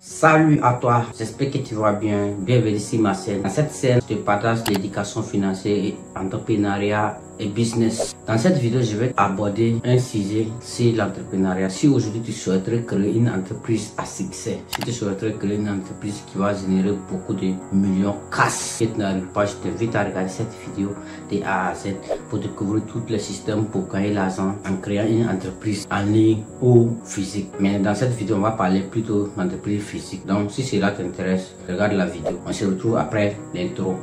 Salut à toi, j'espère que tu vas bien. Bienvenue sur ma chaîne. Dans cette chaîne, je te partage l'éducation financière et entrepreneuriat et business. Dans cette vidéo, je vais aborder un sujet sur l'entrepreneuriat. Si aujourd'hui tu souhaiterais créer une entreprise à succès, si tu souhaiterais créer une entreprise qui va générer beaucoup de millions cash, et tu n'arrives pas, je t'invite à regarder cette vidéo de A à Z pour découvrir tous les systèmes pour gagner l'argent en créant une entreprise en ligne ou physique. Mais dans cette vidéo, on va parler plutôt d'entreprise physique. Donc si cela t'intéresse, regarde la vidéo. On se retrouve après l'intro.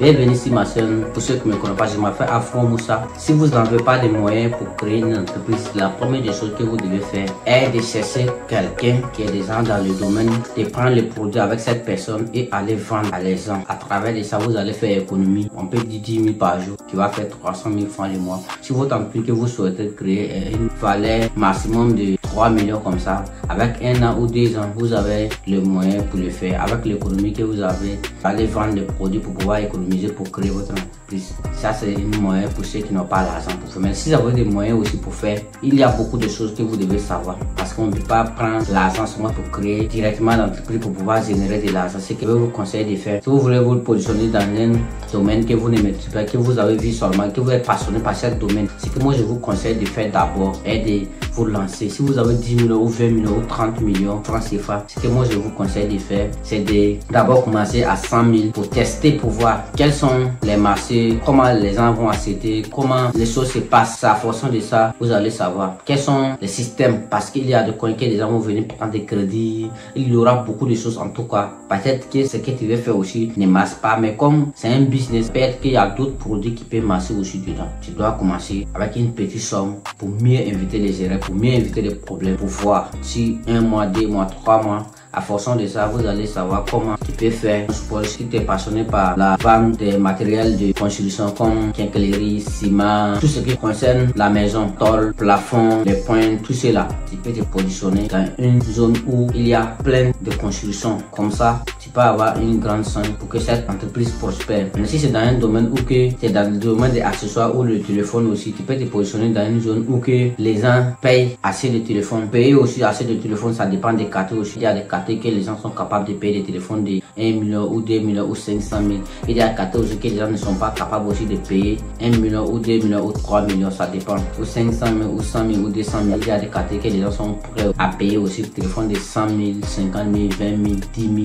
Bienvenue sur ma chaîne. Pour ceux qui ne me connaissent pas, je m'appelle Afro Moussa. Si vous n'avez pas de moyens pour créer une entreprise, la première des choses que vous devez faire est de chercher quelqu'un qui est déjà dans le domaine, de prendre le produit avec cette personne et aller vendre à les gens. À travers ça, vous allez faire économie. On peut dire 10 000 par jour, qui va faire 300 000 francs le mois. Si votre entreprise que vous souhaitez créer une valeur maximum de 3 millions comme ça, avec 1 an ou 2 ans, vous avez le moyen pour le faire. Avec l'économie que vous avez, allez vendre des produits pour pouvoir économiser pour créer votre entreprise. Ça, c'est un moyen pour ceux qui n'ont pas l'argent pour faire. Mais si vous avez des moyens aussi pour faire, il y a beaucoup de choses que vous devez savoir. Parce qu'on ne peut pas prendre l'argent seulement pour créer directement l'entreprise pour pouvoir générer de l'argent. C'est ce que je vous conseille de faire. Si vous voulez vous positionner dans un domaine que vous ne maîtrisez pas, que vous avez vu seulement, que vous êtes passionné par ce domaine, ce que moi je vous conseille de faire d'abord est de vous lancer. Si vous avez 10 millions ou 20 millions ou 30 millions francs CFA, ce que moi je vous conseille de faire, c'est d'abord commencer à 100 000 pour tester, pour voir quels sont les marchés, comment les gens vont accepter, comment les choses se passent. À fonction de ça, vous allez savoir quels sont les systèmes, parce qu'il y a de coins que les gens vont venir prendre des crédits. Il y aura beaucoup de choses en tout cas. Peut-être que ce que tu veux faire aussi ne marche pas, mais comme c'est un business, peut-être qu'il y a d'autres produits qui peuvent marcher aussi dedans. Tu dois commencer avec une petite somme pour mieux éviter les erreurs, pour mieux éviter les problèmes, pour voir si 1 mois, 2 mois, 3 mois, à fonction de ça, vous allez savoir comment tu peux faire. Si tu es passionné par la vente des matériels de construction comme quincaillerie, ciment, tout ce qui concerne la maison, tôle, plafond, les pointes, tout cela, tu peux te positionner dans une zone où il y a plein de constructions. Comme ça, tu peux avoir une grande somme pour que cette entreprise prospère. Mais si c'est dans un domaine où tu es dans le domaine des accessoires ou le téléphone aussi, tu peux te positionner dans une zone où les gens payent assez de téléphones. Payer aussi assez de téléphones, ça dépend des quartiers aussi. Il y a des quartiers que les gens sont capables de payer des téléphones de 1 million ou 2 millions ou 500 000. Il y a des quartiers aussi que les gens ne sont pas capables aussi de payer 1 million ou 2 millions ou 3 millions, ça dépend. Ou 500 000 ou 100 000 ou 200 000. Il y a des quartiers que les gens sont prêts à payer aussi des téléphones de 100 000, 50 000, 20 000, 10 000.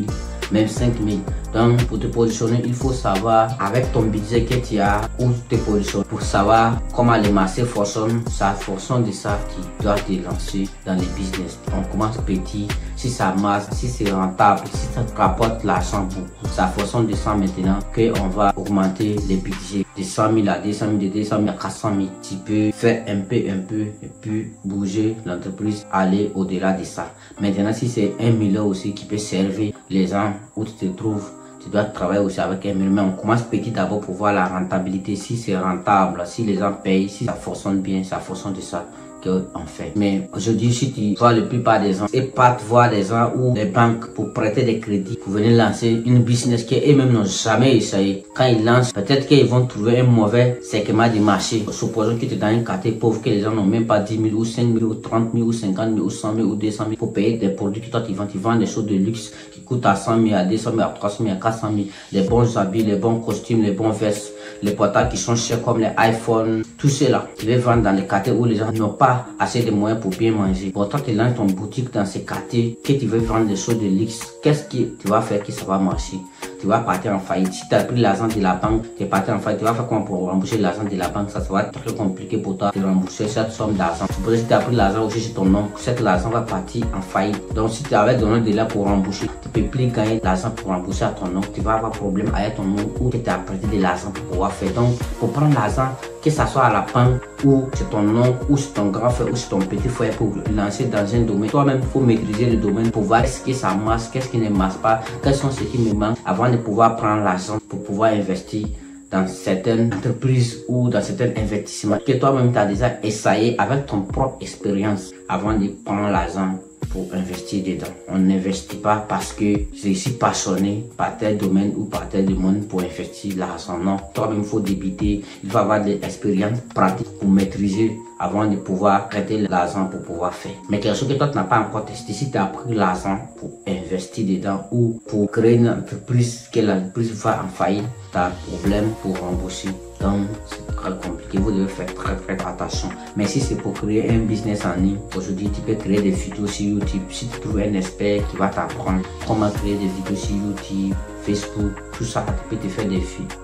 Même 5 000. Donc pour te positionner, il faut savoir avec ton budget que tu as où te positionner pour savoir comment les marchés fonctionnent. C'est en fonction de ça tu dois te lancer dans les business. On commence petit, si ça marche, si c'est rentable, si ça te rapporte l'argent beaucoup. C'est en fonction de ça maintenant qu'on va augmenter les budgets de 100 000 à 200 000, de 200 000 à 400 000. Tu peux faire un peu et puis bouger l'entreprise, aller au-delà de ça. Maintenant si c'est 1 million aussi qui peut servir les gens où tu te trouves, tu dois travailler aussi avec 1 million. Mais on commence petit d'abord pour voir la rentabilité. Si c'est rentable, si les gens payent, si ça fonctionne bien, c'est en fonction de ça qu'on fait. Mais aujourd'hui, si tu vois la plupart des gens et pas voir des gens ou des banques pour prêter des crédits pour venir lancer une business qu'eux-mêmes n'ont jamais essayé. Quand ils lancent, peut-être qu'ils vont trouver un mauvais segment du marché. Supposons que tu es dans un quartier pauvre, que les gens n'ont même pas 10 000 ou 5 000 ou 30 000 ou 50 000 ou 100 000 ou 200 000 pour payer des produits que toi tu vends des choses de luxe qui coûtent à 100 000, à 200 000, à 300 000, à 400 000. Les bons habits, les bons costumes, les bons vestes, les portables qui sont chers comme les iPhones, tout cela. Tu veux vendre dans les quartiers où les gens n'ont pas assez de moyens pour bien manger. Pourtant, tu lances ton boutique dans ces quartiers que tu veux vendre des choses de luxe. Qu'est-ce que tu vas faire que ça va marcher? Tu vas partir en faillite. Si tu as pris l'argent de la banque, tu es parti en faillite, tu vas faire comment pour rembourser l'argent de la banque? Ça va être très compliqué pour toi de rembourser cette somme d'argent. Supposez que tu as pris l'argent aussi sur ton nom, cet argent va partir en faillite. Donc si tu avais donné de là pour rembourser, tu peux plus gagner l'argent pour rembourser à ton nom. Tu vas avoir problème avec ton nom ou tu t'as prêté de l'argent pour pouvoir faire. Donc pour prendre l'argent, que ce soit à la banque ou c'est ton oncle ou c'est ton grand frère ou c'est ton petit frère pour lancer dans un domaine, toi-même il faut maîtriser le domaine pour voir ce que ça marche, qu'est-ce qui ne marche pas, quels sont ceux qui me manquent avant de pouvoir prendre l'argent pour pouvoir investir dans certaines entreprises ou dans certains investissements que toi-même tu as déjà essayé avec ton propre expérience avant de prendre l'argent pour investir dedans. On n'investit pas parce que je suis passionné par tel domaine ou par tel domaine pour investir l'argent. Non, toi-même il faut débuter, il faut avoir de l'expérience pratique pour maîtriser avant de pouvoir prêter l'argent pour pouvoir faire. Mais quelque chose que toi tu n'as pas encore testé, si tu as pris l'argent pour investir dedans ou pour créer une entreprise, que l'entreprise va en faillite, tu as un problème pour rembourser. Donc c'est très compliqué, vous devez faire très attention. Mais si c'est pour créer un business en ligne, aujourd'hui tu peux créer des vidéos sur YouTube. Si tu trouves un expert qui va t'apprendre comment créer des vidéos sur YouTube, Facebook, tout ça, tu peux te faire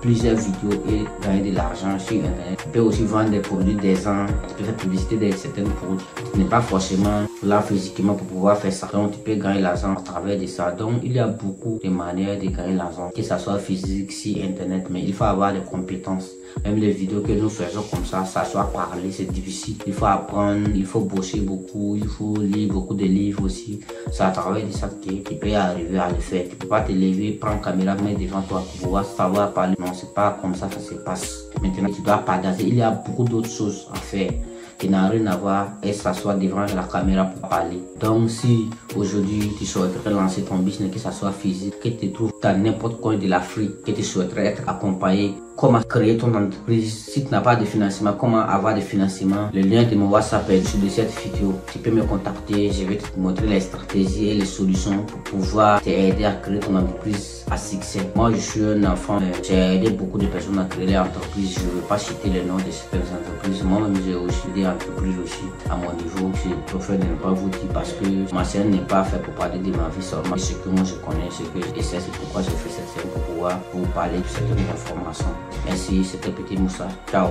plusieurs vidéos et gagner de l'argent sur Internet. Tu peux aussi vendre des produits des gens, tu peux faire publicité de certains produits. Tu n'es pas forcément là physiquement pour pouvoir faire ça. Donc tu peux gagner l'argent à travers de ça. Donc il y a beaucoup de manières de gagner l'argent, que ce soit physique, sur Internet, mais il faut avoir des compétences. Même les vidéos que nous faisons comme ça soit parler, c'est difficile. Il faut apprendre, il faut bosser beaucoup, il faut lire beaucoup de livres aussi. C'est à travers de ça que tu peux arriver à le faire. Tu peux pas te lever, prendre caméra, mettre devant toi pour pouvoir savoir parler. Non, c'est pas comme ça que ça se passe. Maintenant, tu dois partager. Il y a beaucoup d'autres choses à faire qui n'a rien à voir et s'asseoir devant la caméra pour parler. Donc si aujourd'hui tu souhaiterais lancer ton business, que ce soit physique, que tu trouves dans n'importe coin de l'Afrique, que tu souhaiterais être accompagné, comment créer ton entreprise, si tu n'as pas de financement, comment avoir de financement, le lien de mon WhatsApp est dessus de cette vidéo. Tu peux me contacter, je vais te montrer les stratégies et les solutions pour pouvoir t'aider à créer ton entreprise à succès. Moi je suis un enfant, j'ai aidé beaucoup de personnes à créer leur entreprise. Je ne veux pas citer les noms de certaines entreprises. Moi-même j'ai aussi des entreprises aussi à mon niveau. Je préfère ne pas vous dire parce que ma chaîne n'est pas faite pour parler de ma vie seulement. Ce que moi je connais, ce que j'essaie, c'est pourquoi je fais cette chaîne pour pouvoir vous parler de certaines informations. Merci, c'était Petit Moussa. Ciao.